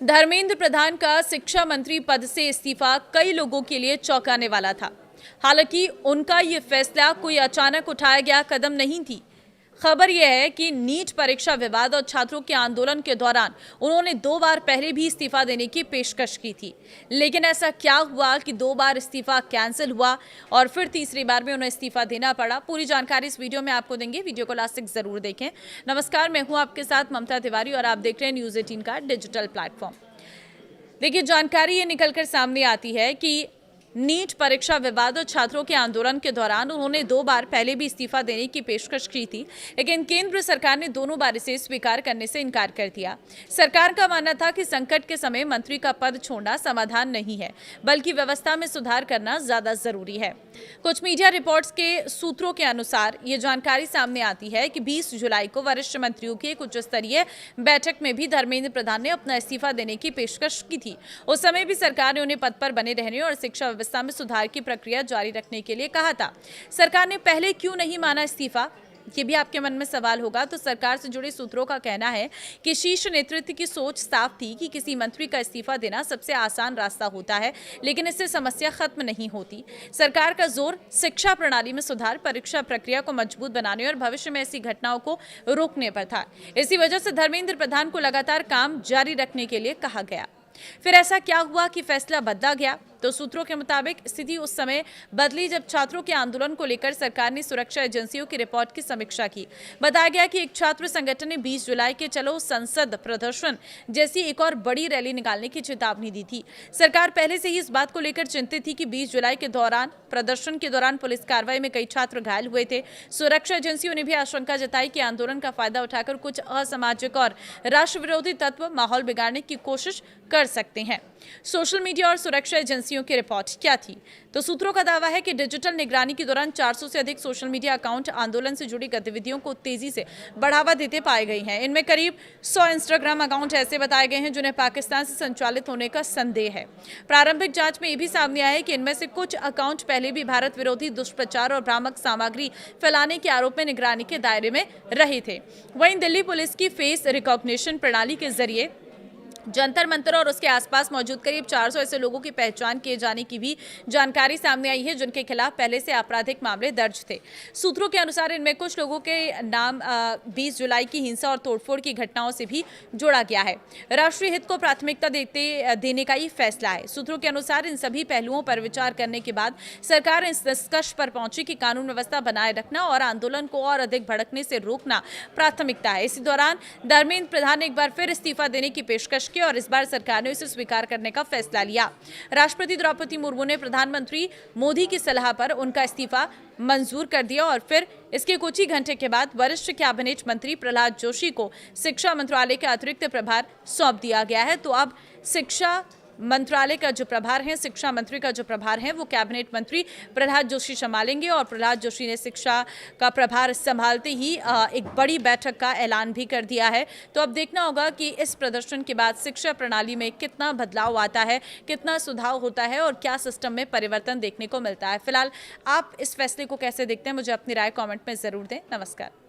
धर्मेंद्र प्रधान का शिक्षा मंत्री पद से इस्तीफा कई लोगों के लिए चौंकाने वाला था। हालांकि उनका ये फैसला कोई अचानक उठाया गया कदम नहीं थी। खबर यह है कि नीट परीक्षा विवाद और छात्रों के आंदोलन के दौरान उन्होंने 2 बार पहले भी इस्तीफा देने की पेशकश की थी। लेकिन ऐसा क्या हुआ कि 2 बार इस्तीफा कैंसिल हुआ और फिर तीसरी बार में उन्हें इस्तीफा देना पड़ा? पूरी जानकारी इस वीडियो में आपको देंगे। वीडियो को लास्ट तक जरूर देखें। नमस्कार, मैं हूं आपके साथ ममता तिवारी और आप देख रहे हैं न्यूज़ 18 का डिजिटल प्लेटफॉर्म। देखिए, जानकारी ये निकलकर सामने आती है कि नीट परीक्षा विवाद और छात्रों के आंदोलन के दौरान उन्होंने 2 बार पहले भी इस्तीफा देने की पेशकश की थी, लेकिन केंद्र सरकार ने दोनों बार इसे स्वीकार करने से इनकार कर दिया। सरकार का मानना था कि संकट के समय मंत्री का पद छोड़ना समाधान नहीं है, बल्कि व्यवस्था में सुधार करना ज्यादा जरूरी है। कुछ मीडिया रिपोर्ट्स के सूत्रों के अनुसार ये जानकारी सामने आती है कि 20 जुलाई को वरिष्ठ मंत्रियों की एक उच्च स्तरीय बैठक में भी धर्मेंद्र प्रधान ने अपना इस्तीफा देने की पेशकश की थी। उस समय भी सरकार ने उन्हें पद पर बने रहने और शिक्षा व्यवस्था में सुधार की प्रक्रिया जारी रखने के लिए कहा था। सरकार ने पहले क्यों नहीं माना इस्तीफा? ये भी आपके मन में सवाल होगा। तो सरकार से जुड़े सूत्रों का कहना है कि शीर्ष नेतृत्व की सोच साफ थी कि किसी मंत्री का इस्तीफा देना सबसे आसान रास्ता होता है, लेकिन इससे समस्या खत्म नहीं होती। सरकार का जोर शिक्षा प्रणाली में सुधार, परीक्षा प्रक्रिया को मजबूत बनाने और भविष्य में ऐसी घटनाओं को रोकने पर था। इसी वजह से धर्मेंद्र प्रधान को लगातार काम जारी रखने के लिए कहा गया। फिर ऐसा क्या हुआ कि फैसला बदला गया? तो सूत्रों के मुताबिक स्थिति उस समय बदली जब छात्रों के आंदोलन को लेकर सरकार ने सुरक्षा एजेंसियों की रिपोर्ट की समीक्षा की। बताया गया कि एक छात्र संगठन ने 20 जुलाई के चलो संसद प्रदर्शन जैसी एक और बड़ी रैली निकालने की चेतावनी दी थी। सरकार पहले से ही इस बात को लेकर चिंतित थी कि 20 जुलाई के दौरान प्रदर्शन के दौरान पुलिस कार्रवाई में कई छात्र घायल हुए थे। सुरक्षा एजेंसियों ने भी आशंका जताई कि आंदोलन का फायदा उठाकर कुछ असामाजिक और राष्ट्र विरोधी तत्व माहौल बिगाड़ने की कोशिश कर सकते हैं। सोशल मीडिया और सुरक्षा एजेंसियों की रिपोर्ट क्या थी? तो सूत्रों का दावा है कि डिजिटल निगरानी के दौरान 400 से अधिक सोशल मीडिया अकाउंट आंदोलन से जुड़ी गतिविधियों को तेजी से बढ़ावा देते पाए गए हैं। इनमें करीब 100 इंस्टाग्राम अकाउंट ऐसे बताए गए हैं जिन्हें पाकिस्तान से संचालित होने का संदेह है। प्रारंभिक जांच में यह भी सामने आया है कि इनमें से कुछ अकाउंट पहले भी भारत विरोधी दुष्प्रचार और भ्रामक सामग्री फैलाने के आरोप में निगरानी के दायरे में रहे थे। वहीं दिल्ली पुलिस की फेस रिकॉग्निशन प्रणाली के जरिए जंतर मंतर और उसके आसपास मौजूद करीब 400 ऐसे लोगों की पहचान किए जाने की भी जानकारी सामने आई है जिनके खिलाफ पहले से आपराधिक मामले दर्ज थे। सूत्रों के अनुसार इनमें कुछ लोगों के नाम 20 जुलाई की हिंसा और तोड़फोड़ की घटनाओं से भी जोड़ा गया है। राष्ट्रीय हित को प्राथमिकता देने का ये फैसला है। सूत्रों के अनुसार इन सभी पहलुओं पर विचार करने के बाद सरकार इस निष्कर्ष पर पहुंची कि कानून व्यवस्था बनाए रखना और आंदोलन को और अधिक भड़कने से रोकना प्राथमिकता है। इसी दौरान धर्मेंद्र प्रधान ने एक बार फिर इस्तीफा देने की पेशकश और इस बार सरकार ने इसे स्वीकार करने का फैसला लिया। राष्ट्रपति द्रौपदी मुर्मू ने प्रधानमंत्री मोदी की सलाह पर उनका इस्तीफा मंजूर कर दिया और फिर इसके कुछ ही घंटे के बाद वरिष्ठ कैबिनेट मंत्री प्रहलाद जोशी को शिक्षा मंत्रालय का अतिरिक्त प्रभार सौंप दिया गया है। तो अब शिक्षा मंत्रालय का जो प्रभार है, शिक्षा मंत्री का जो प्रभार है, वो कैबिनेट मंत्री प्रहलाद जोशी संभालेंगे और प्रहलाद जोशी ने शिक्षा का प्रभार संभालते ही एक बड़ी बैठक का ऐलान भी कर दिया है। तो अब देखना होगा कि इस प्रदर्शन के बाद शिक्षा प्रणाली में कितना बदलाव आता है, कितना सुधार होता है और क्या सिस्टम में परिवर्तन देखने को मिलता है। फिलहाल आप इस फैसले को कैसे देखते हैं, मुझे अपनी राय कॉमेंट में जरूर दें। नमस्कार।